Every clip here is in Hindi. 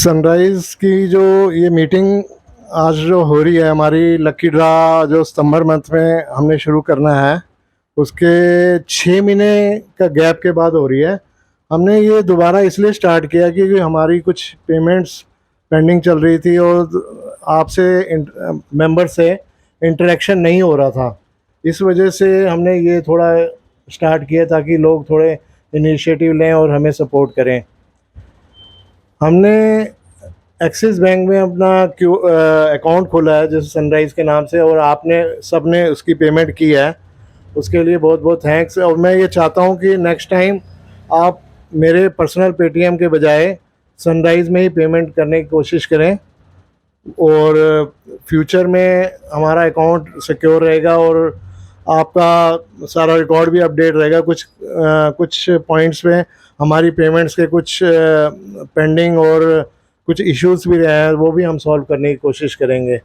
सनराइज़ की जो ये मीटिंग आज जो हो रही है, हमारी लकी ड्रा जो सितंबर मंथ में हमने शुरू करना है, उसके 6 महीने का गैप के बाद हो रही है। हमने ये दोबारा इसलिए स्टार्ट किया क्योंकि हमारी कुछ पेमेंट्स पेंडिंग चल रही थी और आपसे मेंबर से इंटरेक्शन नहीं हो रहा था। इस वजह से हमने ये थोड़ा स्टार्ट किया ताकि लोग थोड़े इनिशिएटिव लें और हमें सपोर्ट करें। हमने एक्सिस बैंक में अपना अकाउंट खोला है जैसे सनराइज़ के नाम से, और आपने सब ने उसकी पेमेंट की है, उसके लिए बहुत बहुत थैंक्स। और मैं ये चाहता हूँ कि नेक्स्ट टाइम आप मेरे पर्सनल पेटीएम के बजाय सनराइज़ में ही पेमेंट करने की कोशिश करें, और फ्यूचर में हमारा अकाउंट सिक्योर रहेगा और आपका सारा रिकॉर्ड भी अपडेट रहेगा। कुछ पॉइंट्स पे हमारी पेमेंट्स के कुछ पेंडिंग और कुछ इश्यूज भी रहे हैं, वो भी हम सॉल्व करने की कोशिश करेंगे।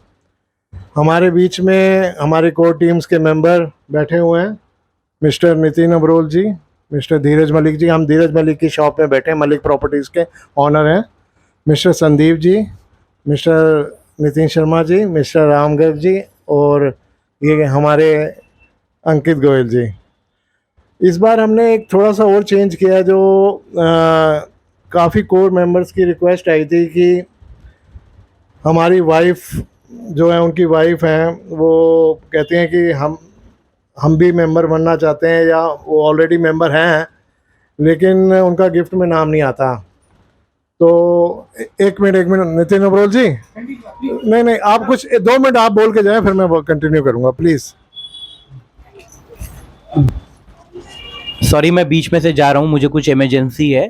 हमारे बीच में हमारे कोर टीम्स के मेंबर बैठे हुए हैं, मिस्टर नितिन अब्रोल जी, मिस्टर धीरज मलिक जी। हम धीरज मलिक की शॉप में बैठे हैं, मलिक प्रॉपर्टीज़ के ऑनर हैं। Mister Sandeep ji, mister Nitin Sharma ji, mister Ram Garg ji, और ये हमारे अंकित गोयल जी। इस बार हमने एक थोड़ा सा और चेंज किया, जो काफ़ी कोर मेंबर्स की रिक्वेस्ट आई थी कि हमारी वाइफ जो है, उनकी वाइफ हैं, वो कहती हैं कि हम भी मेंबर बनना चाहते हैं, या वो ऑलरेडी मेंबर हैं लेकिन उनका गिफ्ट में नाम नहीं आता। तो एक मिनट नितिन अब्रोल जी, नहीं आप कुछ 2 मिनट आप बोल के जाएं, फिर मैं कंटिन्यू करूंगा, प्लीज़। सॉरी, मैं बीच में से जा रहा हूँ, मुझे कुछ इमरजेंसी है।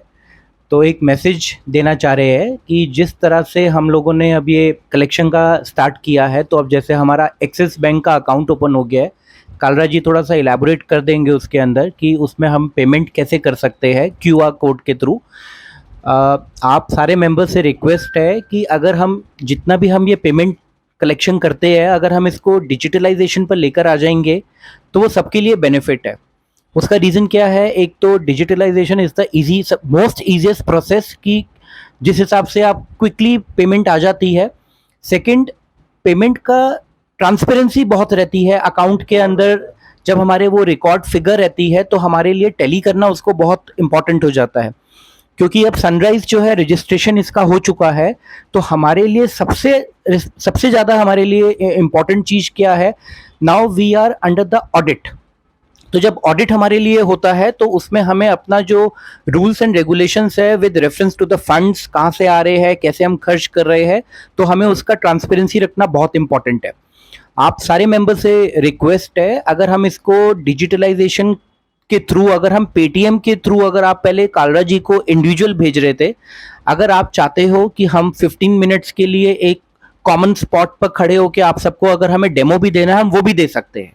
तो एक मैसेज देना चाह रहे हैं कि जिस तरह से हम लोगों ने अब ये कलेक्शन का स्टार्ट किया है, तो अब जैसे हमारा एक्सिस बैंक का अकाउंट ओपन हो गया है, कालरा जी थोड़ा सा इलेबोरेट कर देंगे उसके अंदर कि उसमें हम पेमेंट कैसे कर सकते हैं क्यूआर कोड के थ्रू। आप सारे मेंबर से रिक्वेस्ट है कि अगर हम जितना भी हम ये पेमेंट कलेक्शन करते हैं, अगर हम इसको डिजिटलाइजेशन पर लेकर आ जाएंगे तो वो सबके लिए बेनिफिट है। उसका रीज़न क्या है? एक तो digitalisation is the easy most easiest process कि जिस हिसाब से आप क्विकली पेमेंट आ जाती है। सेकंड, पेमेंट का ट्रांसपेरेंसी बहुत रहती है अकाउंट के अंदर। जब हमारे वो रिकॉर्ड फिगर रहती है तो हमारे लिए टैली करना उसको बहुत इंपॉर्टेंट हो जाता है, क्योंकि अब सनराइज जो है रजिस्ट्रेशन इसका हो चुका है। तो हमारे लिए सबसे ज़्यादा हमारे लिए इम्पॉर्टेंट चीज़ क्या है? Now we are under the audit. तो जब ऑडिट हमारे लिए होता है तो उसमें हमें अपना जो रूल्स एंड रेगुलेशंस है with reference to the funds कहाँ से आ रहे हैं, कैसे हम खर्च कर रहे हैं, तो हमें उसका ट्रांसपेरेंसी रखना बहुत इंपॉर्टेंट है। आप सारे मेंबर से रिक्वेस्ट है, अगर हम इसको डिजिटलाइजेशन के थ्रू, अगर हम पेटीएम के थ्रू, अगर आप पहले कालरा जी को इंडिविजुअल भेज रहे थे, अगर आप चाहते हो कि हम 15 मिनट्स के लिए एक कॉमन स्पॉट पर खड़े होकर आप सबको अगर हमें डेमो भी देना है, हम वो भी दे सकते हैं।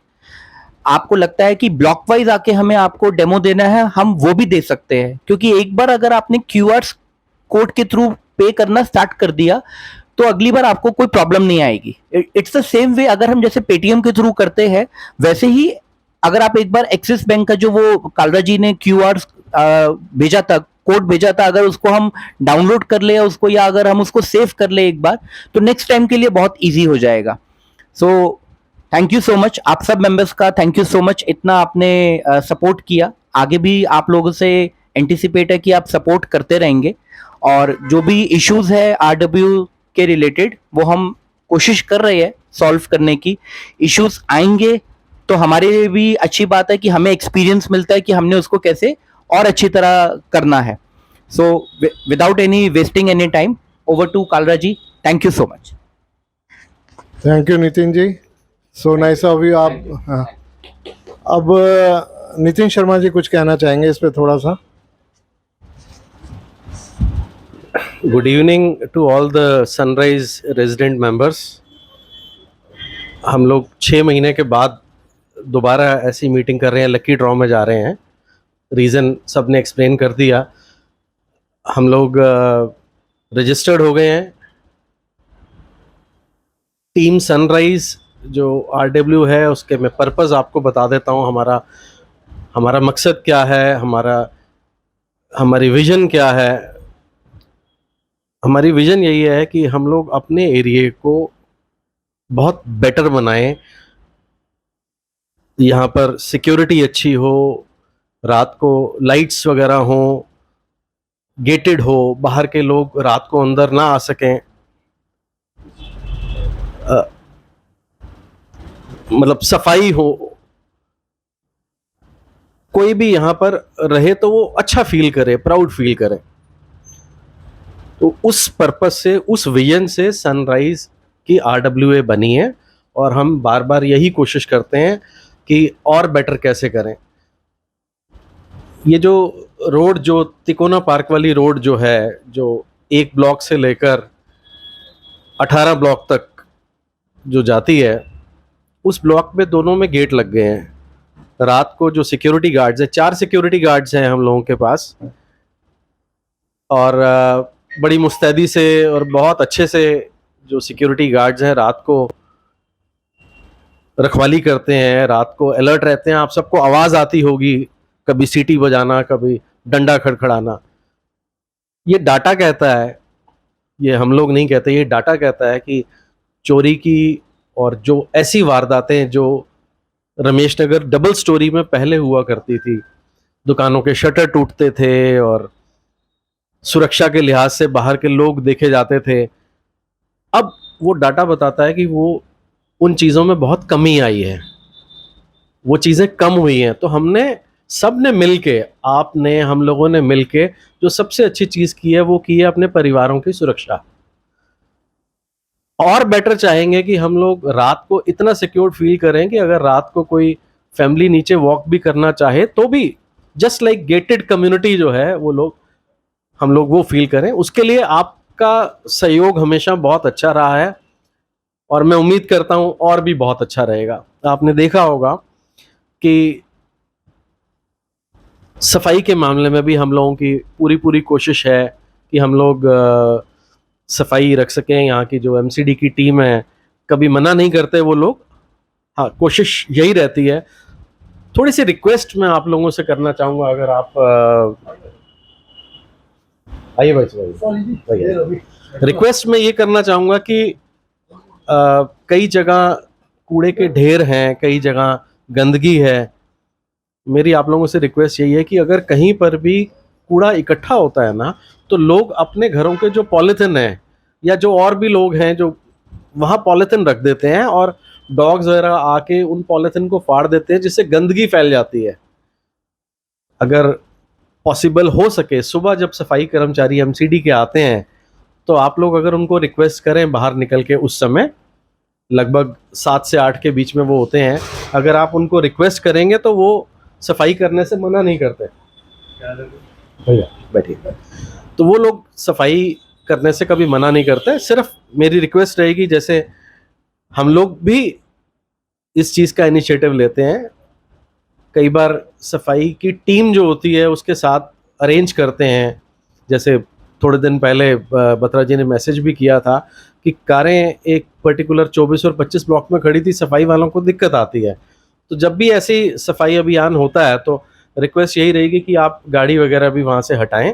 आपको लगता है कि ब्लॉक वाइज आके हमें आपको डेमो देना है, हम वो भी दे सकते हैं। क्योंकि एक बार अगर आपने क्यूआर कोड के थ्रू पे करना स्टार्ट कर दिया तो अगली बार आपको कोई प्रॉब्लम नहीं आएगी। इट्स द सेम वे, अगर हम जैसे पेटीएम के थ्रू करते हैं वैसे ही अगर आप एक बार एक्सिस बैंक का जो वो कालरा जी ने क्यूआर भेजा था, कोड भेजा था, अगर उसको हम डाउनलोड कर ले उसको, या अगर हम उसको सेव कर ले एक बार, तो नेक्स्ट टाइम के लिए बहुत ईजी हो जाएगा। So thank you so much, आप सब मेंबर्स का थैंक यू सो मच, इतना आपने सपोर्ट किया। आगे भी आप लोगों से एंटिसिपेट है कि आप सपोर्ट करते रहेंगे, और जो भी इश्यूज है आरडब्ल्यू के रिलेटेड वो हम कोशिश कर रहे हैं सॉल्व करने की। इश्यूज आएंगे तो हमारे लिए भी अच्छी बात है कि हमें एक्सपीरियंस मिलता है कि हमने उसको कैसे और अच्छी तरह करना है। So without any wasting any time, over to Kalra ji, thank you so much. Thank you Nitin ji, so nice of you. आप हाँ, अब नितिन शर्मा जी कुछ कहना चाहेंगे इस पे थोड़ा सा। Good evening to all the Sunrise resident members. हम लोग 6 महीने के बाद दोबारा ऐसी मीटिंग कर रहे हैं, लकी ड्रॉ में जा रहे हैं। रीज़न सब ने एक्सप्लेन कर दिया। हम लोग रजिस्टर्ड हो गए हैं। टीम सनराइज जो आरडब्ल्यू है उसके मैं पर्पज़ आपको बता देता हूँ। हमारा मकसद क्या है, हमारी विज़न क्या है। हमारी विज़न यही है कि हम लोग अपने एरिया को बहुत बेटर बनाएं, यहाँ पर सिक्योरिटी अच्छी हो, रात को लाइट्स वगैरह हो, गेटेड हो, बाहर के लोग रात को अंदर ना आ सकें, मतलब सफाई हो, कोई भी यहाँ पर रहे तो वो अच्छा फील करे, प्राउड फील करे। तो उस पर्पस से, उस विजन से सनराइज की RWA बनी है और हम बार बार यही कोशिश करते हैं कि और बेटर कैसे करें। ये जो रोड, जो तिकोना पार्क वाली रोड जो है, जो एक ब्लॉक से लेकर 18 ब्लॉक तक जो जाती है, उस ब्लॉक में दोनों में गेट लग गए हैं। रात को जो सिक्योरिटी गार्ड्स है, 4 सिक्योरिटी गार्ड्स हैं हम लोगों के पास, और बड़ी मुस्तैदी से और बहुत अच्छे से जो सिक्योरिटी गार्ड्स हैं रात को रखवाली करते हैं, रात को अलर्ट रहते हैं। आप सबको आवाज़ आती होगी, कभी सीटी बजाना, कभी डंडा खड़खड़ाना। ये डाटा कहता है, ये हम लोग नहीं कहते, ये डाटा कहता है कि चोरी की और जो ऐसी वारदातें जो रमेश नगर डबल स्टोरी में पहले हुआ करती थी, दुकानों के शटर टूटते थे और सुरक्षा के लिहाज से बाहर के लोग देखे जाते थे, अब वो डाटा बताता है कि वो उन चीज़ों में बहुत कमी आई है, वो चीज़ें कम हुई हैं। तो हमने सब ने मिल के, आपने, हम लोगों ने मिल के जो सबसे अच्छी चीज़ की है वो की है अपने परिवारों की सुरक्षा। और बेटर चाहेंगे कि हम लोग रात को इतना सिक्योर फील करें कि अगर रात को कोई फैमिली नीचे वॉक भी करना चाहे तो भी जस्ट लाइक गेटेड कम्युनिटी जो है वो लोग, हम लोग वो फील करें। उसके लिए आपका सहयोग हमेशा बहुत अच्छा रहा है और मैं उम्मीद करता हूँ और भी बहुत अच्छा रहेगा। आपने देखा होगा कि सफाई के मामले में भी हम लोगों की पूरी कोशिश है कि हम लोग सफाई रख सकें। यहाँ की जो MCD की टीम है, कभी मना नहीं करते वो लोग, हाँ कोशिश यही रहती है। थोड़ी सी रिक्वेस्ट मैं आप लोगों से करना चाहूँगा, अगर आप आइए भाई, रिक्वेस्ट मैं ये करना चाहूँगा कि कई जगह कूड़े के ढेर हैं, कई जगह गंदगी है। मेरी आप लोगों से रिक्वेस्ट यही है कि अगर कहीं पर भी कूड़ा इकट्ठा होता है ना, तो लोग अपने घरों के जो पॉलीथिन है या जो और भी लोग हैं जो वहाँ पॉलीथिन रख देते हैं और डॉग्स वगैरह आके उन पॉलीथिन को फाड़ देते हैं, जिससे गंदगी फैल जाती है। अगर पॉसिबल हो सके, सुबह जब सफाई कर्मचारी MCD के आते हैं तो आप लोग अगर उनको रिक्वेस्ट करें बाहर निकल के, उस समय लगभग 7 से 8 के बीच में वो होते हैं, अगर आप उनको रिक्वेस्ट करेंगे तो वो सफाई करने से मना नहीं करते। भैया बैठिए। तो वो लोग सफाई करने से कभी मना नहीं करते। सिर्फ मेरी रिक्वेस्ट रहेगी, जैसे हम लोग भी इस चीज़ का इनिशिएटिव लेते हैं, कई बार सफाई की टीम जो होती है उसके साथ अरेंज करते हैं। जैसे थोड़े दिन पहले बत्रा जी ने मैसेज भी किया था कि कारें एक पर्टिकुलर 24 और 25 ब्लॉक में खड़ी थी, सफाई वालों को दिक्कत आती है। तो जब भी ऐसी सफाई अभियान होता है तो रिक्वेस्ट यही रहेगी कि आप गाड़ी वगैरह भी वहाँ से हटाएं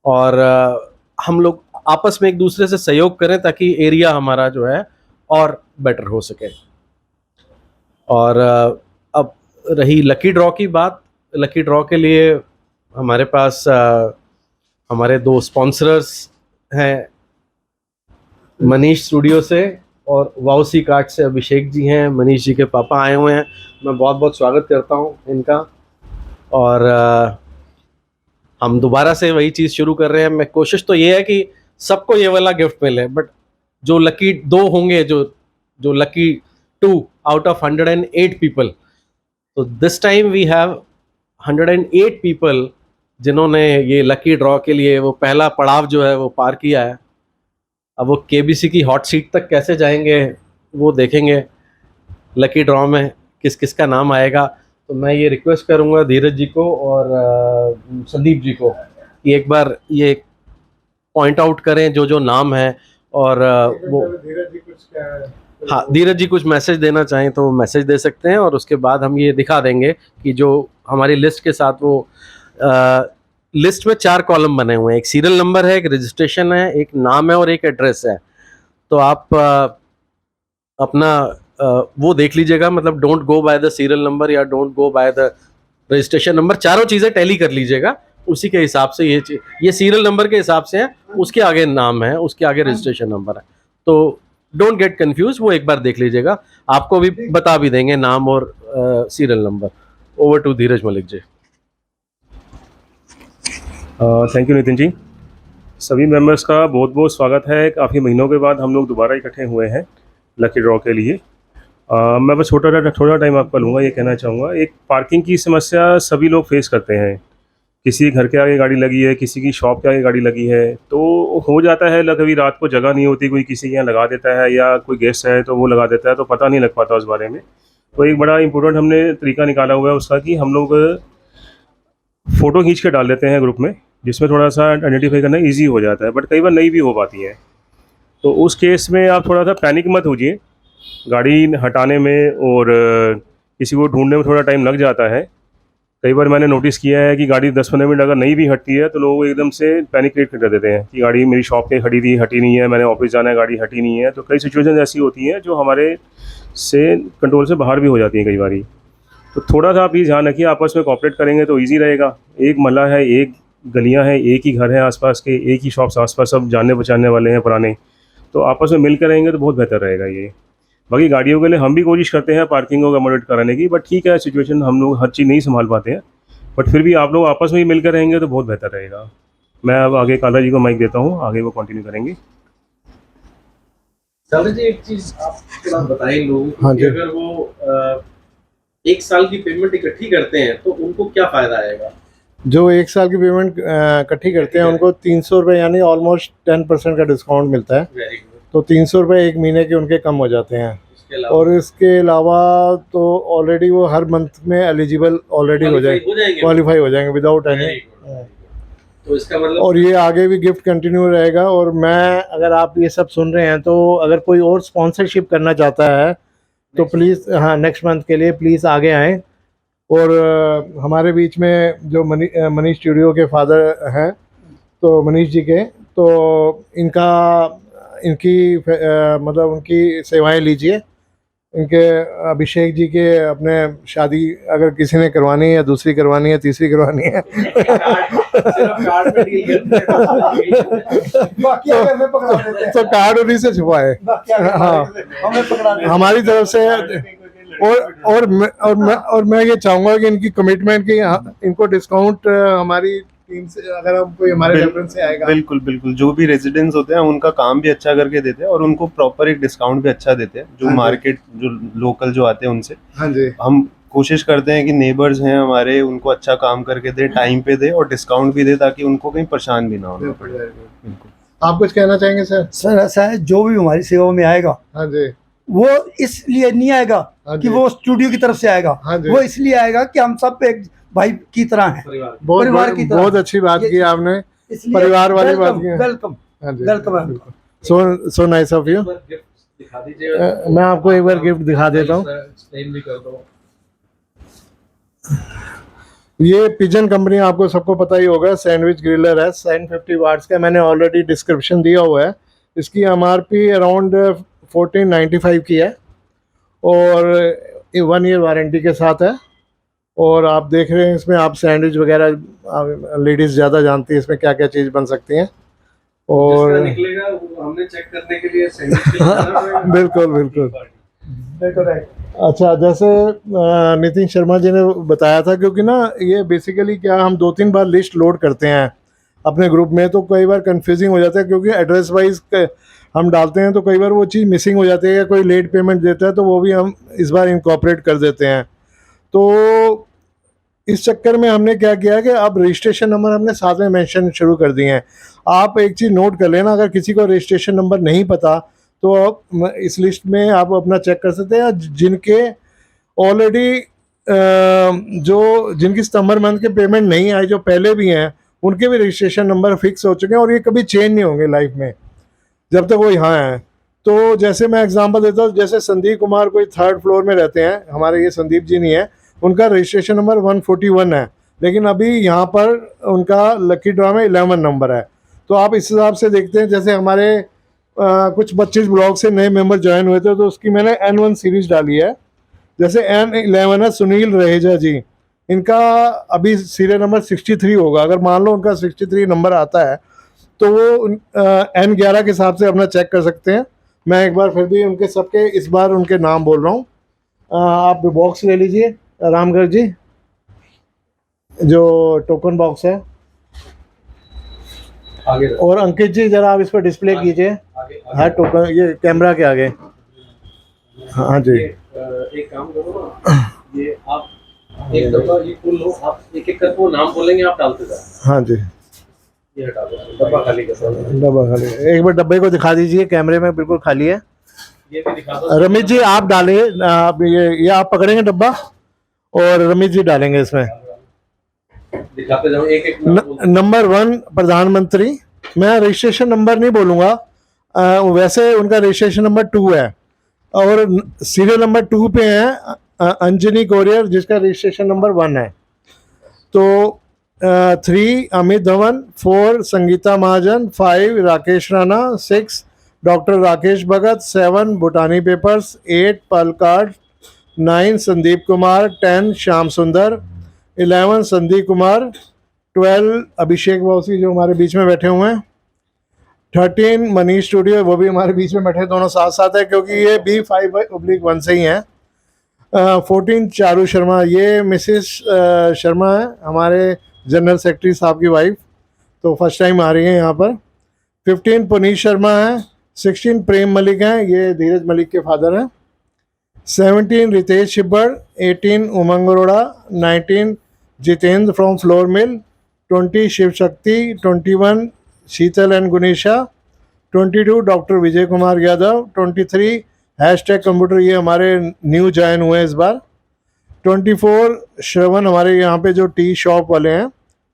और हम लोग आपस में एक दूसरे से सहयोग करें ताकि एरिया हमारा जो है और बेटर हो सके। और अब रही लकी ड्रॉ की बात, लकी ड्रॉ के लिए हमारे पास हमारे 2 स्पॉन्सर्स हैं, मनीष स्टूडियो से और वाउसी कार्ड से अभिषेक जी हैं। मनीष जी के पापा आए हुए हैं, मैं बहुत बहुत स्वागत करता हूं इनका। और हम दोबारा से वही चीज़ शुरू कर रहे हैं। मैं कोशिश तो ये है कि सबको ये वाला गिफ्ट मिले, बट जो लकी 2 होंगे, जो लकी 2 आउट ऑफ 108 पीपल, तो this time we have 108 people जिन्होंने ये लकी ड्रॉ के लिए वो पहला पड़ाव जो है वो पार किया है। अब वो KBC की हॉट सीट तक कैसे जाएंगे वो देखेंगे लकी ड्रॉ में किस किस का नाम आएगा। तो मैं ये रिक्वेस्ट करूँगा धीरज जी को और संदीप जी को कि एक बार ये पॉइंट आउट करें जो नाम है, और वो धीरज जी कुछ हाँ, धीरज जी कुछ मैसेज देना चाहें तो मैसेज दे सकते हैं और उसके बाद हम ये दिखा देंगे कि जो हमारी लिस्ट के साथ वो लिस्ट में 4 कॉलम बने हुए हैं, एक सीरियल नंबर है, एक रजिस्ट्रेशन है, एक नाम है और एक एड्रेस है। तो आप अपना वो देख लीजिएगा, मतलब don't go by the serial number या don't go by the registration number, चारों चीज़ें टैली कर लीजिएगा। उसी के हिसाब से ये सीरियल नंबर के हिसाब से है, उसके आगे नाम है, उसके आगे रजिस्ट्रेशन नंबर है। तो डोंट गेट कंफ्यूज, वो एक बार देख लीजिएगा, आपको भी बता भी देंगे नाम और serial number. Over to Dheeraj Malik ji. Thank you Nitin ji. सभी मेंबर्स का बहुत बहुत स्वागत है। काफ़ी महीनों के बाद हम लोग दोबारा इकट्ठे हुए हैं लकी ड्रॉ के लिए। मैं बस थोड़ा टाइम आपका लूँगा, ये कहना चाहूँगा, एक पार्किंग की समस्या सभी लोग फेस करते हैं। किसी घर के आगे गाड़ी लगी है, किसी की शॉप के आगे गाड़ी लगी है, तो हो जाता है कभी रात को जगह नहीं होती, कोई किसी के यहाँ लगा देता है या कोई गेस्ट है तो वो लगा देता है, तो पता नहीं लग पाता उस बारे में। तो एक बड़ा इम्पोर्टेंट हमने तरीका निकाला हुआ है उसका कि हम लोग फ़ोटो खींच के डाल देते हैं ग्रुप में, जिसमें थोड़ा सा आइडेंटिफाई करना ईजी हो जाता है, बट कई बार नहीं भी हो पाती है। तो उस केस में आप थोड़ा सा पैनिक मत होइए, गाड़ी हटाने में और किसी को ढूंढने में थोड़ा टाइम लग जाता है। कई बार मैंने नोटिस किया है कि गाड़ी 10-15 मिनट अगर नहीं भी हटती है तो लोग एकदम से पैनिक क्रिएट कर देते हैं कि गाड़ी मेरी शॉप पे खड़ी थी, हटी नहीं है, मैंने ऑफिस जाना है, गाड़ी हटी नहीं है। तो कई सिचुएशन ऐसी होती हैं जो हमारे से कंट्रोल से बाहर भी हो जाती हैं कई बारी। तो थोड़ा सा आप ये ध्यान रखिए, आपस में कॉपरेट करेंगे तो ईजी रहेगा। एक महल्ला है, एक गलियाँ हैं, एक ही घर है आसपास के, एक ही शॉप्स आसपास, सब जानने पहचानने वाले हैं पुराने, तो आपस में मिलकर रहेंगे तो बहुत बेहतर रहेगा ये। बाकी गाड़ियों के लिए हम भी कोशिश करते हैं पार्किंग को अकोमोडेट कराने की, बट ठीक है, सिचुएशन हम लोग हर चीज़ नहीं संभाल पाते हैं, बट फिर भी आप लोग आपस में ही मिलकर रहेंगे तो बहुत बेहतर रहेगा। मैं अब आगे काला जी को माइक देता हूँ, आगे वो कंटिन्यू करेंगे। काला जी, एक चीज आप थोड़ा बताएं लोगों को हाँ कि जी। अगर वो 1 साल की पेमेंट इकट्ठी करते हैं तो उनको क्या फायदा आएगा? जो 1 साल की पेमेंट इकट्ठी करते हैं उनको 300 रुपये यानी ऑलमोस्ट 10% का डिस्काउंट मिलता है। Very good. तो 300 रुपये एक महीने के उनके कम हो जाते हैं। इसके अलावा और इसके अलावा तो ऑलरेडी वो हर मंथ में एलिजिबल ऑलरेडी हो जाएंगे, क्वालिफाई हो जाएंगे विदाउट एनी। Very good. तो इसका मतलब और ये आगे भी गिफ्ट कंटिन्यू रहेगा। और मैं, अगर आप ये सब सुन रहे हैं तो अगर कोई और स्पॉन्सरशिप करना चाहता है तो प्लीज़, हाँ, नेक्स्ट मंथ के लिए प्लीज़ आगे आएँ। और हमारे बीच में जो मनीष स्टूडियो के फादर हैं, तो मनीष जी के, तो इनकी मतलब उनकी सेवाएं लीजिए। इनके अभिषेक जी के अपने शादी अगर किसी ने करवानी है या दूसरी करवानी है, तीसरी करवानी है सिर्फ कार्ड में डील करते बाकी अगर हमें पकड़ा देते हैं, तो कार्ड उन्हीं से छुपाए। बाकी अगर हाँ, हमें पकड़ा देते हैं। हमारी तरफ से। और मैं ये चाहूँगा कि इनकी कमिटमेंट की इनको डिस्काउंट हमारी टीम से, अगर हम कोई हमारे रेफरेंस से आएगा। बिल्कुल बिल्कुल, जो भी रेजिडेंट्स होते हैं उनका काम भी अच्छा करके देते हैं और उनको प्रॉपर एक डिस्काउंट भी अच्छा देते हैं। जो हाँ जी। मार्केट जो लोकल जो आते हैं उनसे हाँ जी, हम कोशिश करते हैं कि नेबर्स हैं हमारे, उनको अच्छा काम करके दे, टाइम पे दे और डिस्काउंट भी दे, ताकि उनको कहीं परेशान भी ना होना पड़े। बिल्कुल। आप कुछ कहना चाहेंगे सर? सर ऐसा है, जो भी हमारी सेवा में आएगा हाँ जी, वो इसलिए नहीं आएगा हाँ कि जी। वो स्टूडियो की तरफ से आएगा, हाँ जी। वो इसलिए आएगा कि हम सब एक भाई की तरह हैं। परिवार। बहुत परिवार की तरह। बहुत अच्छी बात ये- की आपने। इसलिए परिवार वाली बात की है। वेलकम हाँ जी, welcome. So nice of you. Gift दिखा दीजिए। मैं आपको एक बार गिफ्ट दिखा देता हूँ। एक्सप्लेन भी कर दो। ये पिजन कंपनी आपको सबको पता ही होगा, सैंडविच ग्रिलर है, 750 वाट्स का। मैंने ऑलरेडी डिस्क्रिप्शन दिया हुआ है। इसकी एमआरपी अराउंड 1495 की है और 1 ईयर वारंटी के साथ है। और आप देख रहे हैं इसमें, आप सैंडविच वगैरह लेडीज़ ज़्यादा जानती है इसमें क्या क्या चीज़ बन सकती हैं। और जिसका निकलेगा वो हमने चेक करने के लिए सैंडविच के लिए जाना पड़ेगा। बिल्कुल बिल्कुल। बिल्कुल। अच्छा, जैसे नितिन शर्मा जी ने बताया था, क्योंकि ना ये बेसिकली क्या, हम 2-3 बार लिस्ट लोड करते हैं अपने ग्रुप में, तो कई बार कंफ्यूजिंग हो जाता है, क्योंकि एड्रेस वाइज हम डालते हैं तो कई बार वो चीज़ मिसिंग हो जाती है या कोई लेट पेमेंट देता है, तो वो भी हम इस बार इनकॉर्पोरेट कर देते हैं। तो इस चक्कर में हमने क्या किया कि अब रजिस्ट्रेशन नंबर हमने साथ में मेंशन शुरू कर दिए हैं। आप एक चीज़ नोट कर लेना, अगर किसी को रजिस्ट्रेशन नंबर नहीं पता तो आप इस लिस्ट में आप अपना चेक कर सकते हैं। जिनके ऑलरेडी जिनकी सितंबर मंथ के पेमेंट नहीं आई, जो पहले भी हैं, उनके भी रजिस्ट्रेशन नंबर फिक्स हो चुके हैं और ये कभी चेंज नहीं होंगे लाइफ में जब तक वो यहाँ हैं। तो जैसे मैं एग्जांपल देता हूँ, जैसे संदीप कुमार कोई 3rd फ्लोर में रहते हैं, हमारे ये संदीप जी नहीं है, उनका रजिस्ट्रेशन नंबर 141 है। लेकिन अभी यहाँ पर उनका लकी ड्रा में 11 नंबर है। तो आप इस हिसाब से देखते हैं, जैसे हमारे कुछ 25 ब्लॉक से नए मेंबर ज्वाइन हुए थे, तो उसकी मैंने N1 सीरीज डाली है। जैसे N11 है सुनील रहेजा जी, इनका अभी सीरियल नंबर 63 होगा। अगर मान लो उनका 63 नंबर आता है तो वो N11 के हिसाब से अपना चेक कर सकते हैं। मैं एक बार फिर भी उनके सबके इस बार उनके नाम बोल रहा हूँ। आप बॉक्स ले लीजिए रामगढ़ जी, जो टोकन बॉक्स है, आगे और अंकित जी जरा आप इस पर डिस्प्ले कीजिए। हाँ टोकन ये कैमरा के आगे। हाँ जी, एक काम करो ना, ये आप एक डब्बा ये फुल लो, आप एक एक करके वो नाम बोलेंगे, आप डालते जाओ। हाँ जी, ये हटा दो, डब्बा खाली कर दो। डब्बा खाली। एक बार डब्बे को दिखा दीजिए, कैमरे में बिल्कुल खाली है। ये भी दिखा दो। रमेश जी आप डालें, आप ये आप पकड़ेंगे डब्बा और रमेश जी डालेंगे इसमें। दिखाते जाओ एक एक नाम बोलते नंबर 1 प्रधानमंत्री। मैं रजिस्ट्रेशन नंबर नहीं बोलूँगा, वैसे उनका रजिस्ट्रेशन नंबर 2 है, और सीरियल नंबर 2 पे है अंजनी कोरियर, जिसका रजिस्ट्रेशन नंबर 1 है। तो 3 अमित धवन, 4 संगीता महाजन, 5 राकेश राणा, 6 डॉक्टर राकेश भगत, 7 भूटानी पेपर्स, 8 पलकार्ड, 9 संदीप कुमार, 10 श्याम सुंदर, 11 संदीप कुमार, 12 अभिषेक वाउसी जो हमारे बीच में बैठे हुए हैं, 13 मनीष स्टूडियो, वो भी हमारे बीच में बैठे, दोनों साथ साथ है क्योंकि ये B5/1 से ही हैं। 14 चारू शर्मा, ये मिसेस शर्मा है, हमारे जनरल सेक्रेटरी साहब की वाइफ, तो फर्स्ट टाइम आ रही हैं यहाँ पर। 15 पुनीत शर्मा है, 16 प्रेम मलिक हैं, ये धीरज मलिक के फादर हैं। 17 Ritesh Chhibbar, 18 Umang Arora, 19 Jitendra from flour mill, 20 Shiv Shakti, 21 Sheetal and Gunisha, 22 doctor Vijay Kumar Yadav, 23 hashtag computer, ये हमारे न्यू ज्वाइन हुए इस बार। 24 श्रवण, हमारे यहाँ पे जो टी शॉप वाले हैं।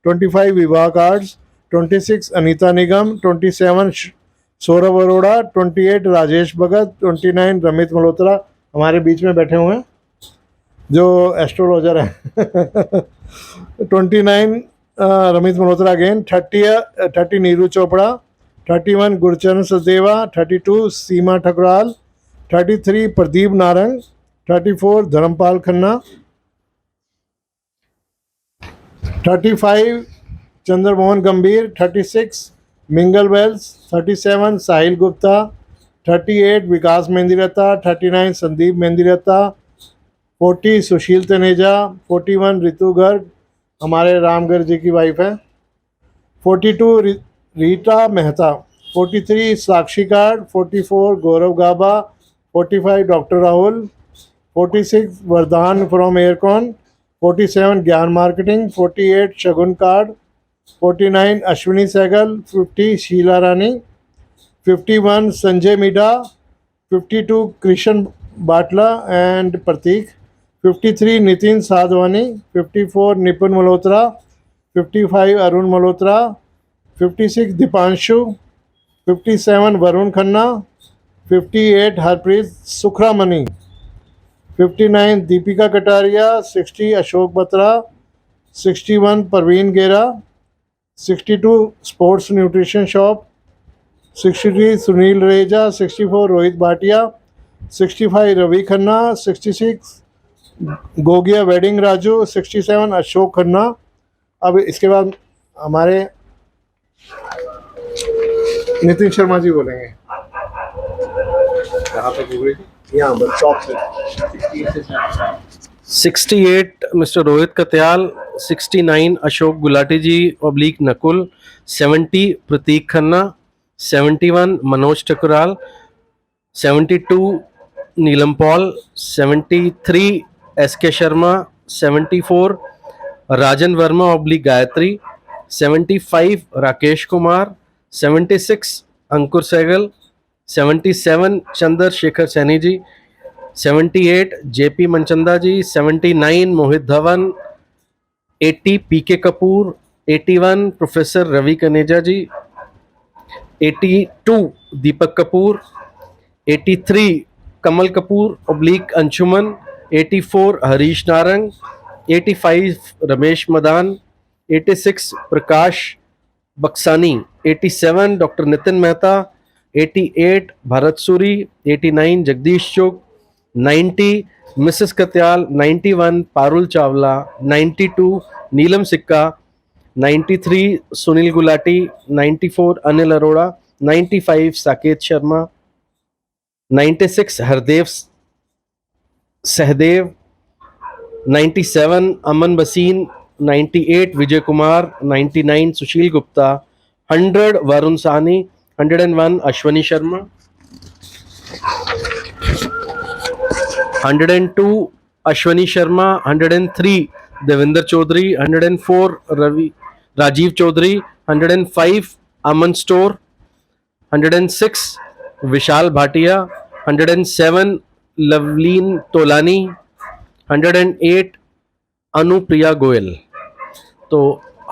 25 विवाह कार्ड्स, 26 अनीता निगम, 27 सौरभ अरोड़ा, 28 राजेश भगत, 29 रमित मल्होत्रा हमारे बीच में बैठे हुए हैं जो एस्ट्रोलॉजर है। 29 रमित मल्होत्रा अगेन, 30 नीरू चोपड़ा, 31 गुरचरण सचदेवा, 32 सीमा ठकुराल, 33 प्रदीप नारंग, 34 धर्मपाल खन्ना, 35 चंद्रमोहन गंभीर, 36 मिंगल वेल्स, 37 साहिल गुप्ता, 38 विकास मेहंदीरता, 39 संदीप मेहंदीरता, 40 सुशील तनेजा, 41 रितु गर्ग हमारे रामगढ़ जी की वाइफ है, 42 रीटा मेहता, 43 साक्षी कार्ड, 44 गौरव गाबा, 45 डॉक्टर राहुल, 46 वरदान फ्रॉम एयरकॉन, 47 ज्ञान marketing, 48 Shagun card, 49 Ashwini Sehgal, 50 Sheela Rani, 51 Sanjay Meeda, 52 Krishan Batla and Prateek, 53 Nitin Sadhwani, 54 Nipun Malhotra, 55 Arun Malhotra, 56 Deepanshu, 57 Varun Khanna, 58 Harpreet Sukhramani, 59 Deepika Kataria, 60 Ashok Batra, 61 Parveen Gera, 62 sports nutrition shop, 63 Sunil Raheja, 64 Rohit Bhatia, 65 Ravi Khanna, 66 Gogia wedding Raju, 67 Ashok Khanna. अब इसके बाद हमारे नितिन शर्मा जी बोलेंगे। कहाँ पे गूगल यहाँ पर शॉप से। 68 mister Rohit Katyal, 69 Ashok Gulati G oblique Nakul, 70 प्रतीक खन्ना, 71 मनोज ठकुराल, 72 नीलम पॉल, 73 SK शर्मा, 74 राजन वर्मा ऑब्लिक गायत्री, 75 राकेश कुमार, 76 अंकुर सहगल, 77 चंद्रशेखर सैनी जी, 78 JP मनचंदा जी, 79 मोहित धवन, 80 PK कपूर, 81 प्रोफेसर रवि कनेजा जी, 82 दीपक कपूर, 83 कमल कपूर ऑब्लिक अंशुमन, 84 हरीश नारंग, 85 रमेश मदान, 86 प्रकाश बक्सानी, 87 डॉक्टर नितिन मेहता, 88 भरत सूरी, 89 जगदीश चुग, 90 मिसेस कत्याल, 91 पारुल चावला, 92 नीलम सिक्का, 93 सुनील गुलाटी, 94 अनिल अरोड़ा, 95 साकेत शर्मा, 96 हरदेव सहदेव, 97 अमन बसीन, 98 विजय कुमार, 99 सुशील गुप्ता, 100 वरुण सानी, 101 अश्वनी शर्मा, 102 अश्वनी शर्मा, 103 देवेंद्र चौधरी, 104 राजीव चौधरी, 105 अमन स्टोर, 106 विशाल भाटिया, 107 लवलीन तोलानी, 108 अनुप्रिया गोयल। तो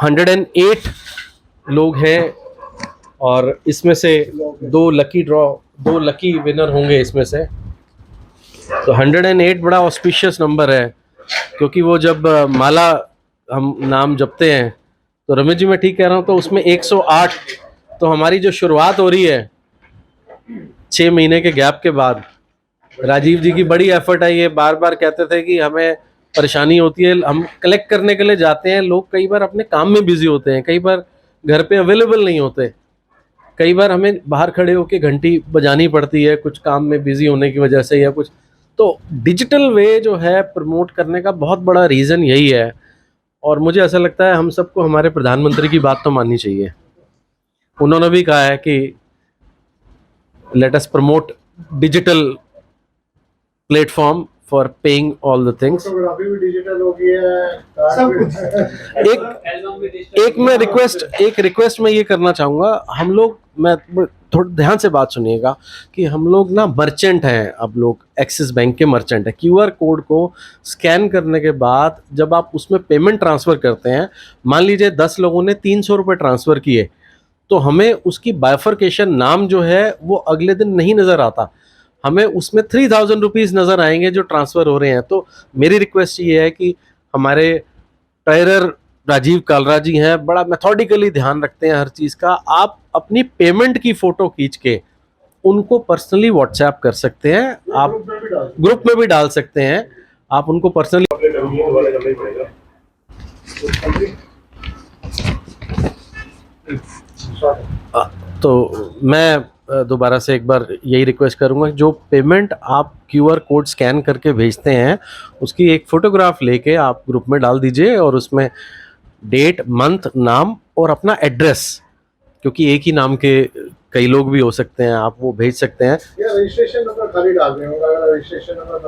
108 लोग हैं और इसमें से दो लकी विनर होंगे इसमें से। तो 108 बड़ा ऑस्पिशियस नंबर है, क्योंकि वो जब माला हम नाम जपते हैं तो रमेश जी मैं ठीक कह रहा हूँ, तो उसमें 108, तो हमारी जो शुरुआत हो रही है 6 महीने के गैप के बाद, राजीव जी की बड़ी एफर्ट है। ये बार बार कहते थे कि हमें परेशानी होती है, हम कलेक्ट करने के लिए जाते हैं, लोग कई बार अपने काम में बिजी होते हैं, कई बार घर पे अवेलेबल नहीं होते, कई बार हमें बाहर खड़े होकर घंटी बजानी पड़ती है कुछ काम में बिजी होने की वजह से या कुछ। तो डिजिटल वे जो है प्रमोट करने का बहुत बड़ा रीज़न यही है। और मुझे ऐसा लगता है हम सबको हमारे प्रधानमंत्री की बात तो माननी चाहिए। उन्होंने भी कहा है कि let us promote digital platform for paying all the things. Photography भी डिजिटल हो गई है, सब कुछ। एक रिक्वेस्ट मैं ये करना चाहूँगा, हम लोग, मैं थोड़ा ध्यान से बात सुनिएगा कि हम लोग ना मर्चेंट हैं, अब लोग एक्सिस बैंक के मर्चेंट हैं। QR कोड को स्कैन करने के बाद जब आप उसमें पेमेंट ट्रांसफ़र करते हैं, मान लीजिए 10 लोगों ने 300 रुपये ट्रांसफ़र किए, तो हमें उसकी बाइफर्केशन नाम जो है वो अगले दिन नहीं नज़र आता, हमें उसमें 3000 रुपीज़ नज़र आएंगे जो ट्रांसफ़र हो रहे हैं। तो मेरी रिक्वेस्ट ये है कि हमारे ट्रेजरर राजीव कालरा जी हैं, बड़ा मेथोडिकली ध्यान रखते हैं हर चीज़ का। आप अपनी पेमेंट की फ़ोटो खींच के उनको पर्सनली व्हाट्सएप कर सकते हैं, आप ग्रुप में भी डाल सकते हैं, आप उनको पर्सनली। तो मैं दोबारा से एक बार यही रिक्वेस्ट करूंगा, जो पेमेंट आप QR कोड स्कैन करके भेजते हैं उसकी एक फ़ोटोग्राफ लेके आप ग्रुप में डाल दीजिए, और उसमें डेट, मंथ, नाम और अपना एड्रेस, क्योंकि एक ही नाम के कई लोग भी हो सकते हैं, आप वो भेज सकते हैं। रजिस्ट्रेशन नंबर खाली डाल दें,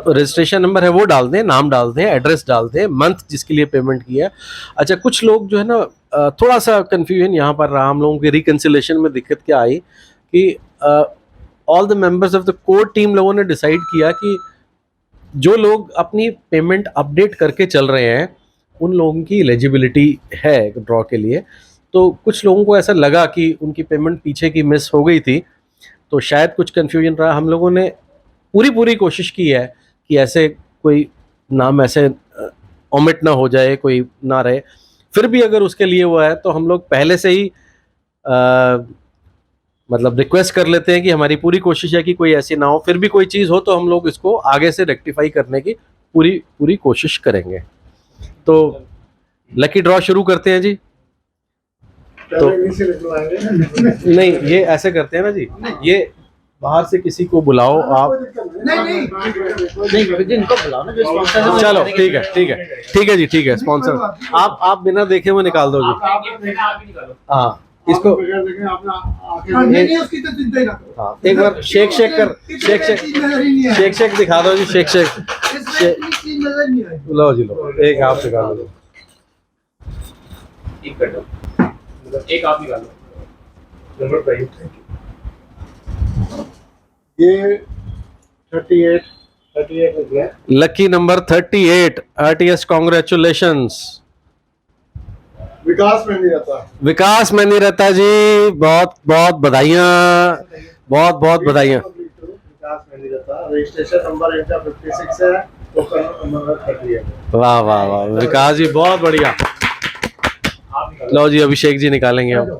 रजिस्ट्रेशन नंबर है वो डाल दें, नाम डाल दें, एड्रेस डाल दें, मंथ जिसके लिए पेमेंट किया है। अच्छा, कुछ लोग जो है ना, थोड़ा सा कन्फ्यूजन यहाँ पर रहा हम लोगों की रिकन्सिलेशन में। दिक्कत क्या आई कि all the members of the core team लोगों ने डिसाइड किया कि जो लोग अपनी पेमेंट अपडेट करके चल रहे हैं उन लोगों की एलिजिबिलिटी है ड्रॉ के लिए। तो कुछ लोगों को ऐसा लगा कि उनकी पेमेंट पीछे की मिस हो गई थी, तो शायद कुछ कन्फ्यूजन रहा। हम लोगों ने पूरी कोशिश की है कि ऐसे कोई नाम ऐसे ओमिट ना हो जाए, कोई ना रहे। फिर भी अगर उसके लिए हुआ है तो हम लोग पहले से ही मतलब रिक्वेस्ट कर लेते हैं कि हमारी पूरी कोशिश है कि कोई ऐसी ना हो। फिर भी कोई चीज़ हो तो हम लोग इसको आगे से रेक्टिफाई करने की पूरी कोशिश करेंगे। तो लकी ड्रॉ शुरू करते हैं जी। तो नहीं, ये ऐसे करते हैं ना जी, ये बाहर से किसी को बुलाओ आप। नहीं इनको बुलाओ ना, जो स्पॉन्सर। चलो ठीक है जी, ठीक है। स्पॉन्सर आप बिना देखे वो निकाल दो जी। हाँ, इसको नहीं उसकी तो चिंता ही ना करो। हाँ, एक बार शेक दिखा दो जी, शेक नजर नहीं आई। लो जी, लो एक आप दिखा दो। एक आप निकालो नंबर बताइए। ये 38 निकला। Lucky number 38। RTS congratulations. विकास में नहीं रहता जी, बहुत बधाइयाँ, बहुत बधाइयाँ। विकास में नहीं रहता। रजिस्ट्रेशन नंबर इनका 56 है। वाह वाह वाह विकास जी बहुत बढ़िया। लो जी अभिषेक जी निकालेंगे अब।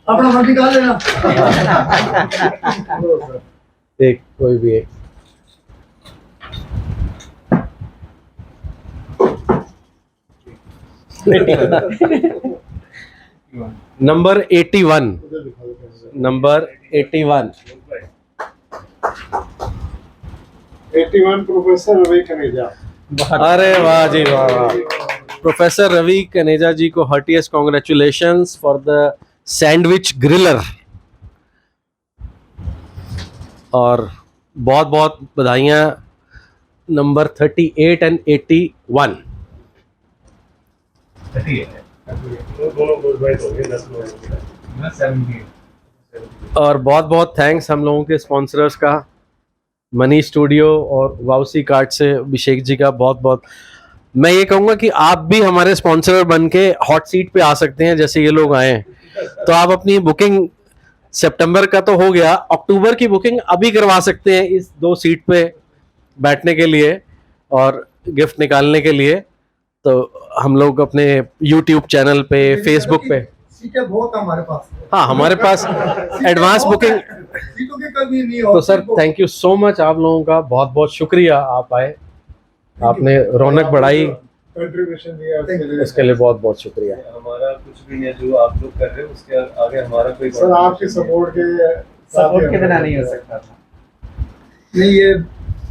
अपना मत निकाल लेना। एक कोई भी एक। Number 81, number 81। 81 प्रोफेसर रवि कनेजा। अरे वाह जी वाह वाह। प्रोफेसर रवि कनेजा जी को heartiest congratulations for the sandwich griller, और बहुत बहुत बधाइयाँ। Number 38 and 81। और बहुत बहुत थैंक्स हम लोगों के स्पॉन्सर्स का, मनी स्टूडियो और वाउसी कार्ड से अभिषेक जी का बहुत बहुत। मैं ये कहूँगा कि आप भी हमारे स्पॉन्सर बन के हॉट सीट पे आ सकते हैं, जैसे ये लोग आए हैं। तो आप अपनी बुकिंग सितंबर का तो हो गया, अक्टूबर की बुकिंग अभी करवा सकते हैं इस 2 सीट पे बैठने के लिए और गिफ्ट निकालने के लिए। तो हम लोग अपने YouTube चैनल पे, फेसबुक पे, सीटें बहुत है हमारे पास। हाँ हमारे पास एडवांस बुकिंग। सीटों की कमी नहीं हो। तो sir thank you so much, आप लोगों का बहुत बहुत शुक्रिया, आप आए, आपने रौनक बढ़ाई, कंट्रीब्यूशन दिया उसके लिए बहुत बहुत शुक्रिया। हमारा कुछ भी नहीं है, जो आप लोग कर रहे हो उसके आगे हमारा कोई सर आपके सपोर्ट के बिना नहीं हो सकता था। नहीं, ये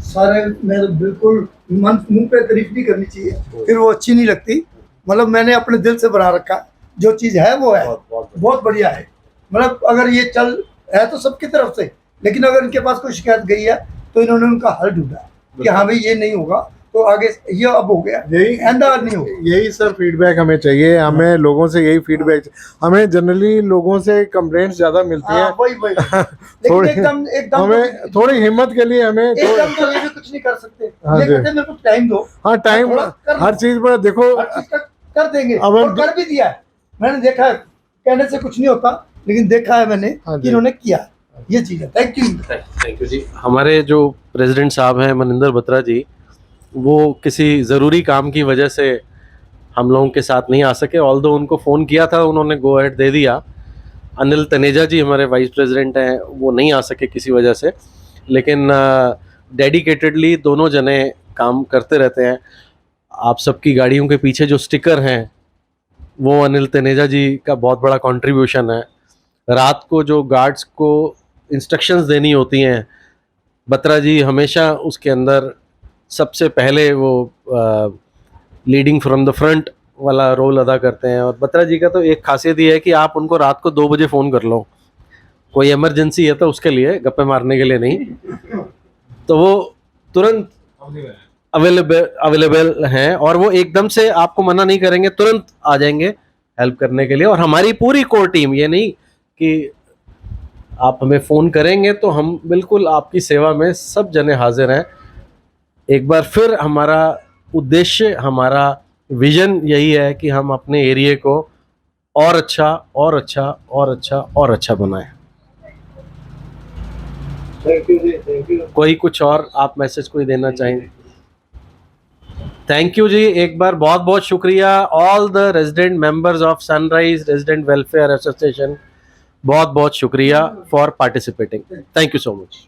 सारे मैं तो बिल्कुल मुंह पे तारीफ नहीं करनी चाहिए, फिर वो अच्छी नहीं लगती। मतलब मैंने अपने दिल से बना रखा, जो चीज़ है वो है, बहुत बढ़िया है। मतलब अगर ये चल है तो सबकी तरफ से, लेकिन अगर इनके पास कोई शिकायत गई है तो इन्होंने उनका हल ढूंढा कि हाँ भाई ये नहीं होगा, तो आगे ये अब हो गया, यही आइंदा नहीं होगा। यही सर फीडबैक हमें चाहिए, हमें लोगों से यही फीडबैक। हमें जनरली लोगों से कंप्लेंट्स ज्यादा मिलती हैं। हाँ, वही लेकिन थोड़ी- एकदम हमें थोड़ी हिम्मत के लिए हमें एकदम तो ये भी कुछ नहीं कर सकते। हाँ ये जी। कहते हैं मेरे को टाइम दो, हाँ टाइम थोड़ा कर- हर चीज पर देखो। हर चीज कर देंगे, अब और कर भी दिया है। मैंने देखा है, कहने से कुछ नहीं होता, लेकिन देखा है मैंने हाँ जी। कि इन्होंने किया है। ये चीज है। Thank you. थैंक यू जी। हमारे जो प्रेसिडेंट साहब हैं मनिंदर बत्रा जी, वो किसी ज़रूरी काम की वजह से हम लोगों के साथ नहीं आ सके, ऑल्दो उनको फ़ोन किया था, उन्होंने गो अहेड दे दिया। अनिल तनेजा जी हमारे वाइस प्रेसिडेंट हैं, वो नहीं आ सके किसी वजह से, लेकिन डेडिकेटेडली दोनों जने काम करते रहते हैं। आप सबकी गाड़ियों के पीछे जो स्टिकर हैं वो अनिल तनेजा जी का बहुत बड़ा कंट्रीब्यूशन है। रात को जो गार्ड्स को इंस्ट्रक्शंस देनी होती हैं, बत्रा जी हमेशा उसके अंदर सबसे पहले वो लीडिंग फ्रॉम द फ्रंट वाला रोल अदा करते हैं। और बत्रा जी का तो एक खासियत ये है कि आप उनको रात को 2 बजे फ़ोन कर लो, कोई इमरजेंसी है तो उसके लिए, गप्पे मारने के लिए नहीं, तो वो तुरंत अवेलेबल हैं और वो एकदम से आपको मना नहीं करेंगे, तुरंत आ जाएंगे हेल्प करने के लिए। और हमारी पूरी कोर टीम, ये नहीं कि आप हमें फ़ोन करेंगे तो हम बिल्कुल आपकी सेवा में सब जने हाजिर हैं। एक बार फिर हमारा उद्देश्य, हमारा विजन यही है कि हम अपने एरिया को और अच्छा और अच्छा और अच्छा और अच्छा बनाएं। थैंक यू जी, थैंक यू। कोई कुछ और आप मैसेज कोई देना चाहेंगे? थैंक यू जी, एक बार बहुत बहुत शुक्रिया। All the resident members of sunrise resident welfare association, बहुत बहुत शुक्रिया for participating. Thank you so much.